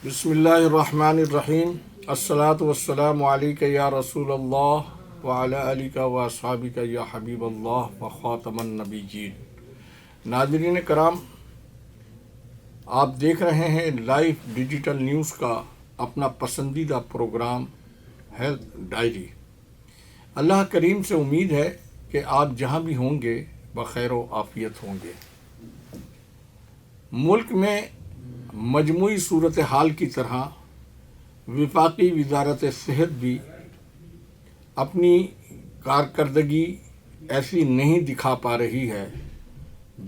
بسم اللہ الرحمن الرحیم الصلاۃ والسلام علیک یا رسول اللہ وعلی آلک و اصحابک یا حبیب اللہ و خاتم النبیین۔ ناظرین کرام، آپ دیکھ رہے ہیں لائیو ڈیجیٹل نیوز کا اپنا پسندیدہ پروگرام ہیلتھ ڈائری۔ اللہ کریم سے امید ہے کہ آپ جہاں بھی ہوں گے بخیر و عافیت ہوں گے۔ ملک میں مجموعی صورتحال کی طرح وفاقی وزارت صحت بھی اپنی کارکردگی ایسی نہیں دکھا پا رہی ہے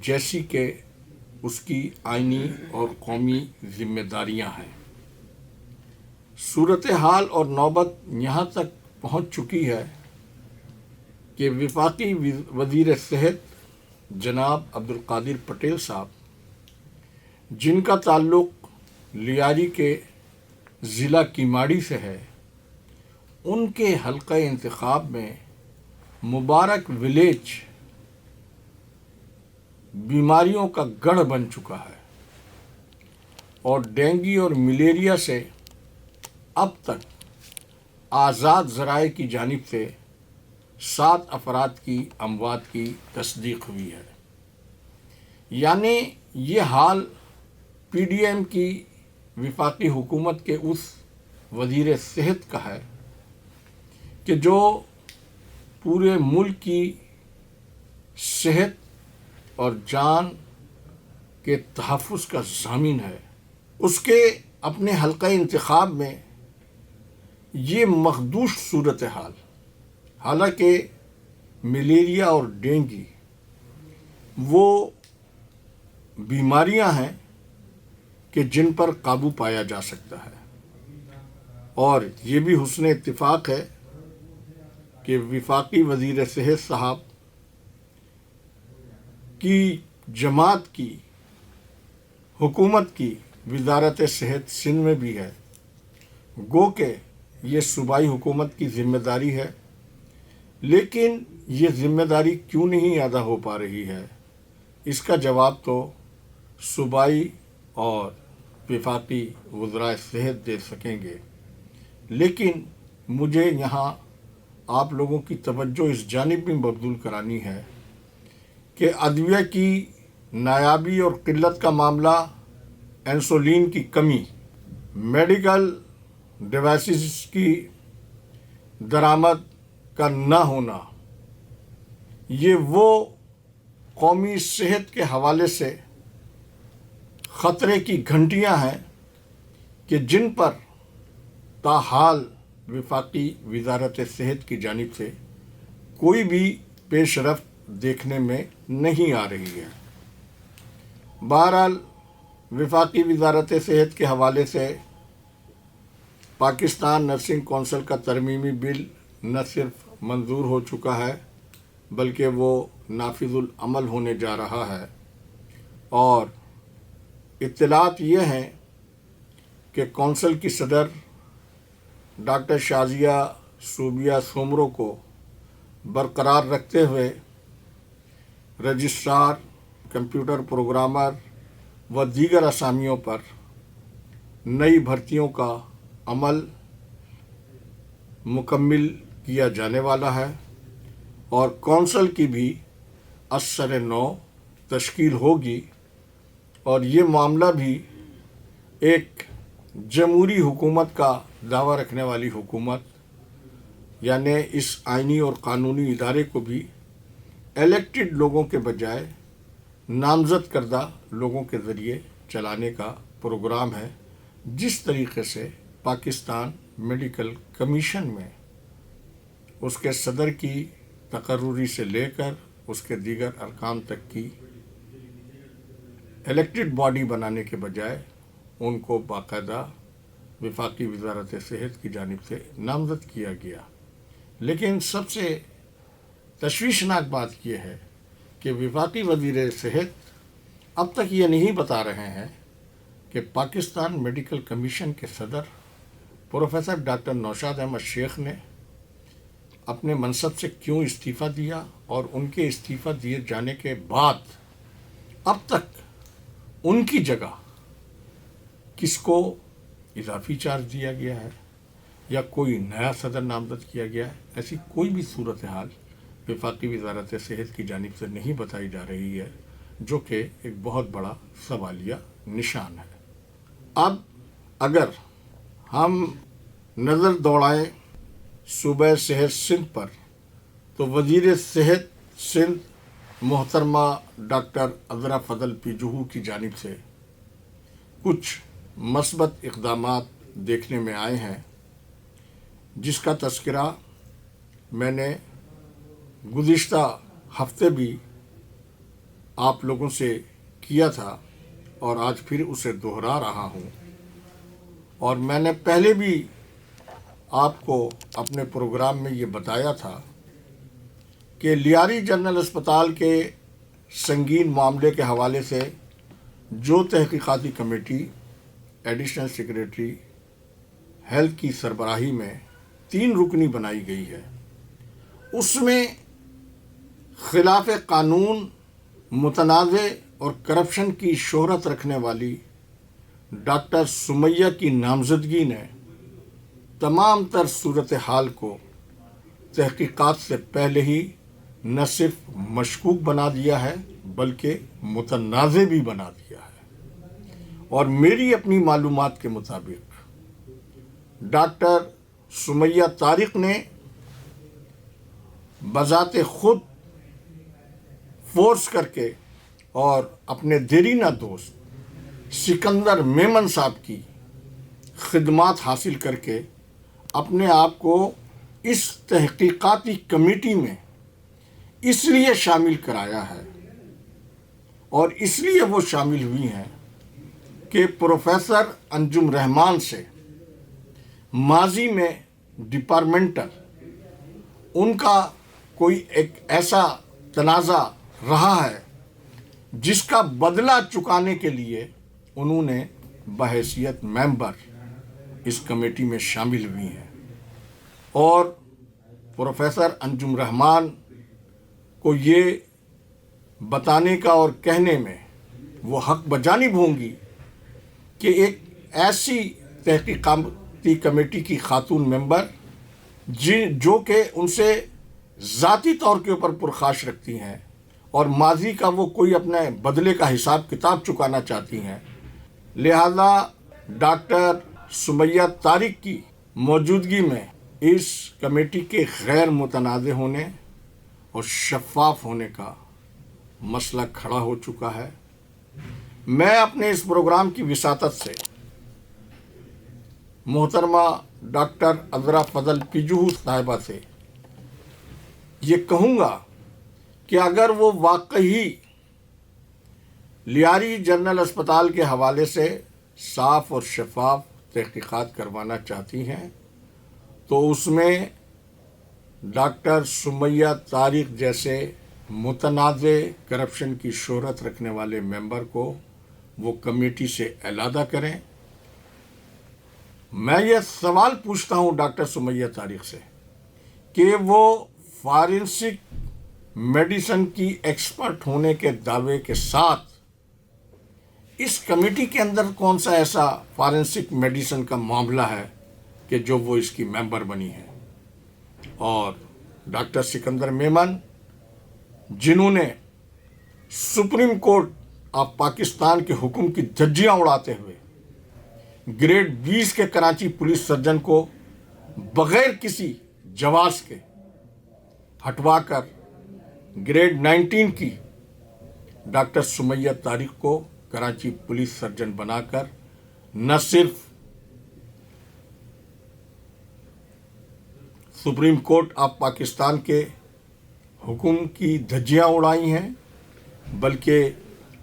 جیسی کہ اس کی آئینی اور قومی ذمہ داریاں ہیں۔ صورتحال اور نوبت یہاں تک پہنچ چکی ہے کہ وفاقی وزیر صحت جناب عبدالقادر پٹیل صاحب، جن کا تعلق لیاری کے ضلع کیماڑی سے ہے، ان کے حلقہ انتخاب میں مبارک ولیج بیماریوں کا گڑھ بن چکا ہے اور ڈینگی اور ملیریا سے اب تک آزاد ذرائع کی جانب سے 7 افراد کی اموات کی تصدیق ہوئی ہے۔ یعنی یہ حال پی ڈی ایم کی وفاقی حکومت کے اس وزیر صحت کا ہے کہ جو پورے ملک کی صحت اور جان کے تحفظ کا ضامن ہے۔ اس کے اپنے حلقہ انتخاب میں یہ مخدوش صورتحال، حالانکہ ملیریا اور ڈینگی وہ بیماریاں ہیں کہ جن پر قابو پایا جا سکتا ہے، اور یہ بھی حسن اتفاق ہے کہ وفاقی وزیر صحت صاحب کی جماعت کی حکومت کی وزارت صحت سندھ میں بھی ہے، گو کہ یہ صوبائی حکومت کی ذمہ داری ہے، لیکن یہ ذمہ داری کیوں نہیں ادا ہو پا رہی ہے، اس کا جواب تو صوبائی اور وفاقی وزرائے صحت دے سکیں گے۔ لیکن مجھے یہاں آپ لوگوں کی توجہ اس جانب بھی مبذول کرانی ہے کہ ادویہ کی نایابی اور قلت کا معاملہ، انسولین کی کمی، میڈیکل ڈیوائسز کی درآمد کا نہ ہونا، یہ وہ قومی صحت کے حوالے سے خطرے کی گھنٹیاں ہیں کہ جن پر تاحال وفاقی وزارت صحت کی جانب سے کوئی بھی پیش رفت دیکھنے میں نہیں آ رہی ہے۔ بہرحال وفاقی وزارت صحت کے حوالے سے پاکستان نرسنگ کونسل کا ترمیمی بل نہ صرف منظور ہو چکا ہے بلکہ وہ نافذ العمل ہونے جا رہا ہے، اور اطلاعات یہ ہیں کہ کونسل کی صدر ڈاکٹر شازیہ صوبیہ سومرو کو برقرار رکھتے ہوئے رجسٹرار، کمپیوٹر پروگرامر و دیگر اسامیوں پر نئی بھرتیوں کا عمل مکمل کیا جانے والا ہے، اور کونسل کی بھی ازسر نو تشکیل ہوگی، اور یہ معاملہ بھی ایک جمہوری حکومت کا دعویٰ رکھنے والی حکومت، یعنی اس آئینی اور قانونی ادارے کو بھی الیکٹڈ لوگوں کے بجائے نامزد کردہ لوگوں کے ذریعے چلانے کا پروگرام ہے، جس طریقے سے پاکستان میڈیکل کمیشن میں اس کے صدر کی تقرری سے لے کر اس کے دیگر ارکان تک کی الیکٹڈ باڈی بنانے کے بجائے ان کو باقاعدہ وفاقی وزارت صحت کی جانب سے نامزد کیا گیا۔ لیکن سب سے تشویشناک بات یہ ہے کہ وفاقی وزیر صحت اب تک یہ نہیں بتا رہے ہیں کہ پاکستان میڈیکل کمیشن کے صدر پروفیسر ڈاکٹر نوشاد احمد شیخ نے اپنے منصب سے کیوں استعفیٰ دیا، اور ان کے استعفیٰ دیے جانے کے بعد اب تک ان کی جگہ کس کو اضافی چارج دیا گیا ہے یا کوئی نیا صدر نامزد کیا گیا ہے، ایسی کوئی بھی صورتحال وفاقی وزارت صحت کی جانب سے نہیں بتائی جا رہی ہے، جو کہ ایک بہت بڑا سوالیہ نشان ہے۔ اب اگر ہم نظر دوڑائیں صوبہ صحت سندھ پر، تو وزیر صحت سندھ محترمہ ڈاکٹر عذرا فضل پیجوہو کی جانب سے کچھ مثبت اقدامات دیکھنے میں آئے ہیں، جس کا تذکرہ میں نے گزشتہ ہفتے بھی آپ لوگوں سے کیا تھا اور آج پھر اسے دہرا رہا ہوں، اور میں نے پہلے بھی آپ کو اپنے پروگرام میں یہ بتایا تھا کہ لیاری جنرل اسپتال کے سنگین معاملے کے حوالے سے جو تحقیقاتی کمیٹی ایڈیشنل سیکریٹری ہیلتھ کی سربراہی میں 3 رکنی بنائی گئی ہے، اس میں خلاف قانون، متنازع اور کرپشن کی شہرت رکھنے والی ڈاکٹر سمیہ کی نامزدگی نے تمام تر صورتحال کو تحقیقات سے پہلے ہی نہ صرف مشکوک بنا دیا ہے بلکہ متنازع بھی بنا دیا ہے۔ اور میری اپنی معلومات کے مطابق ڈاکٹر سمیہ طارق نے بذات خود فورس کر کے اور اپنے دیرینہ دوست سکندر میمن صاحب کی خدمات حاصل کر کے اپنے آپ کو اس تحقیقاتی کمیٹی میں اس لیے شامل کرایا ہے، اور اس لیے وہ شامل ہوئی ہیں کہ پروفیسر انجم رحمان سے ماضی میں ڈپارٹمنٹل ان کا کوئی ایک ایسا تنازع رہا ہے جس کا بدلہ چکانے کے لیے انہوں نے بحیثیت ممبر اس کمیٹی میں شامل ہوئی ہیں، اور پروفیسر انجم رحمان کو یہ بتانے کا اور کہنے میں وہ حق بجانب ہوں گی کہ ایک ایسی تحقیقاتی کمیٹی کی خاتون ممبر جو کہ ان سے ذاتی طور کے اوپر پرخاش رکھتی ہیں اور ماضی کا وہ کوئی اپنے بدلے کا حساب کتاب چکانا چاہتی ہیں، لہذا ڈاکٹر سمیہ طارق کی موجودگی میں اس کمیٹی کے غیر متنازع ہونے اور شفاف ہونے کا مسئلہ کھڑا ہو چکا ہے۔ میں اپنے اس پروگرام کی وساطت سے محترمہ ڈاکٹر عذرا فضل پیجوہو صاحبہ سے یہ کہوں گا کہ اگر وہ واقعی لیاری جنرل اسپتال کے حوالے سے صاف اور شفاف تحقیقات کروانا چاہتی ہیں تو اس میں ڈاکٹر سمیہ طارق جیسے متنازع کرپشن کی شہرت رکھنے والے ممبر کو وہ کمیٹی سے علیحدہ کریں۔ میں یہ سوال پوچھتا ہوں ڈاکٹر سمیہ طارق سے کہ وہ فارنسک میڈیسن کی ایکسپرٹ ہونے کے دعوے کے ساتھ اس کمیٹی کے اندر کون سا ایسا فارنسک میڈیسن کا معاملہ ہے کہ جو وہ اس کی ممبر بنی ہے، اور ڈاکٹر سکندر میمن جنہوں نے سپریم کورٹ آف پاکستان کے حکم کی دھجیاں اڑاتے ہوئے گریڈ 20 کے کراچی پولیس سرجن کو بغیر کسی جواز کے ہٹوا کر گریڈ 19 کی ڈاکٹر سمیہ طارق کو کراچی پولیس سرجن بنا کر نہ صرف سپریم کورٹ آف پاکستان کے حکم کی دھجیاں اڑائی ہیں بلکہ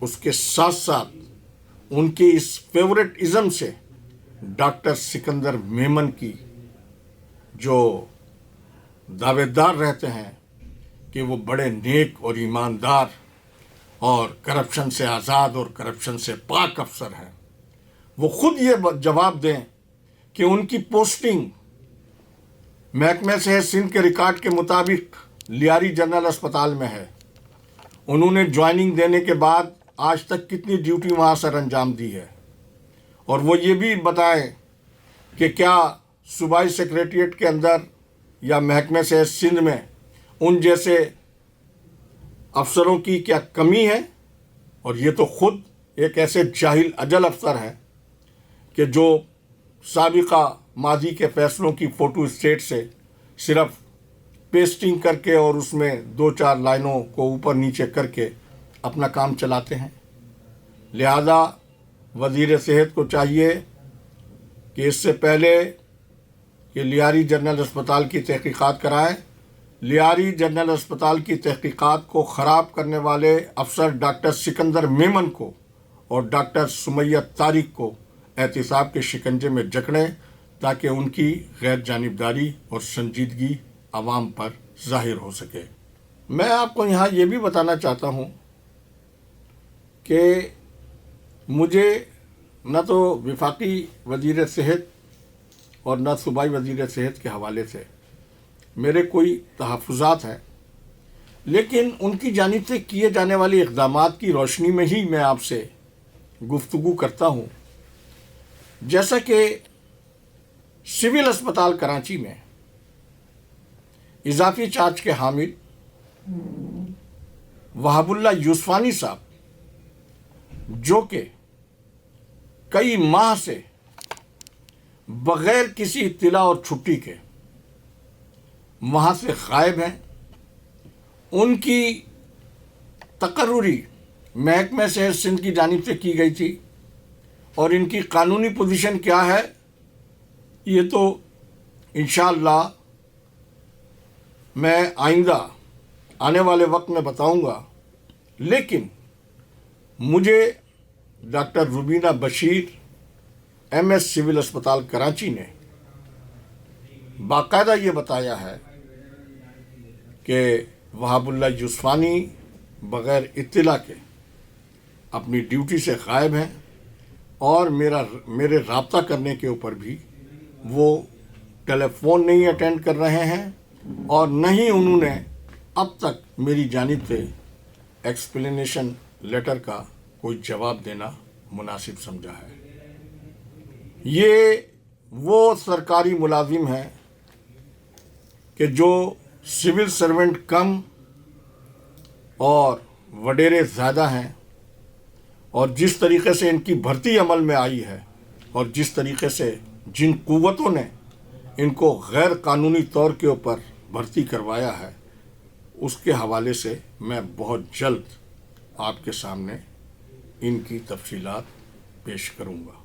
اس کے ساتھ ساتھ ان کے اس فیورٹزم سے ڈاکٹر سکندر میمن کی جو دعوے دار رہتے ہیں کہ وہ بڑے نیک اور ایماندار اور کرپشن سے آزاد اور کرپشن سے پاک افسر ہیں، وہ خود یہ جواب دیں کہ ان کی پوسٹنگ محکمہ صحت سندھ کے ریکارڈ کے مطابق لیاری جنرل اسپتال میں ہے، انہوں نے جوائننگ دینے کے بعد آج تک کتنی ڈیوٹی وہاں سر انجام دی ہے، اور وہ یہ بھی بتائیں کہ کیا صوبائی سیکریٹریٹ کے اندر یا محکمہ صحت سندھ میں ان جیسے افسروں کی کیا کمی ہے؟ اور یہ تو خود ایک ایسے جاہل اجل افسر ہے کہ جو سابقہ ماضی کے فیصلوں کی فوٹو اسٹیٹ سے صرف پیسٹنگ کر کے اور اس میں 2-4 لائنوں کو اوپر نیچے کر کے اپنا کام چلاتے ہیں۔ لہذا وزیر صحت کو چاہیے کہ اس سے پہلے کہ لیاری جنرل اسپتال کی تحقیقات کرائے، لیاری جنرل اسپتال کی تحقیقات کو خراب کرنے والے افسر ڈاکٹر سکندر میمن کو اور ڈاکٹر سمیہ طارق کو احتساب کے شکنجے میں جکڑیں تاکہ ان کی غیر جانبداری اور سنجیدگی عوام پر ظاہر ہو سکے۔ میں آپ کو یہاں یہ بھی بتانا چاہتا ہوں کہ مجھے نہ تو وفاقی وزیر صحت اور نہ صوبائی وزیر صحت کے حوالے سے میرے کوئی تحفظات ہیں، لیکن ان کی جانب سے کیے جانے والے اقدامات کی روشنی میں ہی میں آپ سے گفتگو کرتا ہوں۔ جیسا کہ سول اسپتال کراچی میں اضافی چارج کے حامل وہاب اللہ یوسفانی صاحب، جو کہ کئی ماہ سے بغیر کسی اطلاع اور چھٹی کے وہاں سے غائب ہیں، ان کی تقرری محکمہ صحت سندھ کی جانب سے کی گئی تھی، اور ان کی قانونی پوزیشن کیا ہے یہ تو انشاءاللہ میں آئندہ آنے والے وقت میں بتاؤں گا۔ لیکن مجھے doctor Rubina Bashir M S civil اسپتال کراچی نے باقاعدہ یہ بتایا ہے کہ وہاب اللہ یوسفانی بغیر اطلاع کے اپنی ڈیوٹی سے غائب ہیں، اور میرے رابطہ کرنے کے اوپر بھی وہ ٹیلی فون نہیں اٹینڈ کر رہے ہیں، اور نہ ہی انہوں نے اب تک میری جانب سے ایکسپلینیشن لیٹر کا کوئی جواب دینا مناسب سمجھا ہے۔ یہ وہ سرکاری ملازم ہیں کہ جو سول سرونٹ کم اور وڈیرے زیادہ ہیں، اور جس طریقے سے ان کی بھرتی عمل میں آئی ہے اور جس طریقے سے جن قوتوں نے ان کو غیر قانونی طور کے اوپر بھرتی کروایا ہے، اس کے حوالے سے میں بہت جلد آپ کے سامنے ان کی تفصیلات پیش کروں گا۔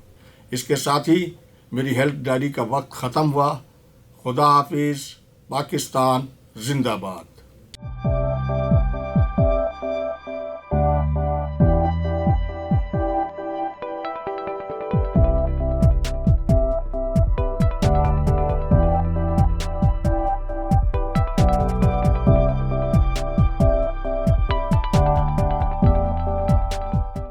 اس کے ساتھ ہی میری ہیلتھ ڈائری کا وقت ختم ہوا۔ خدا حافظ۔ پاکستان زندہ باد۔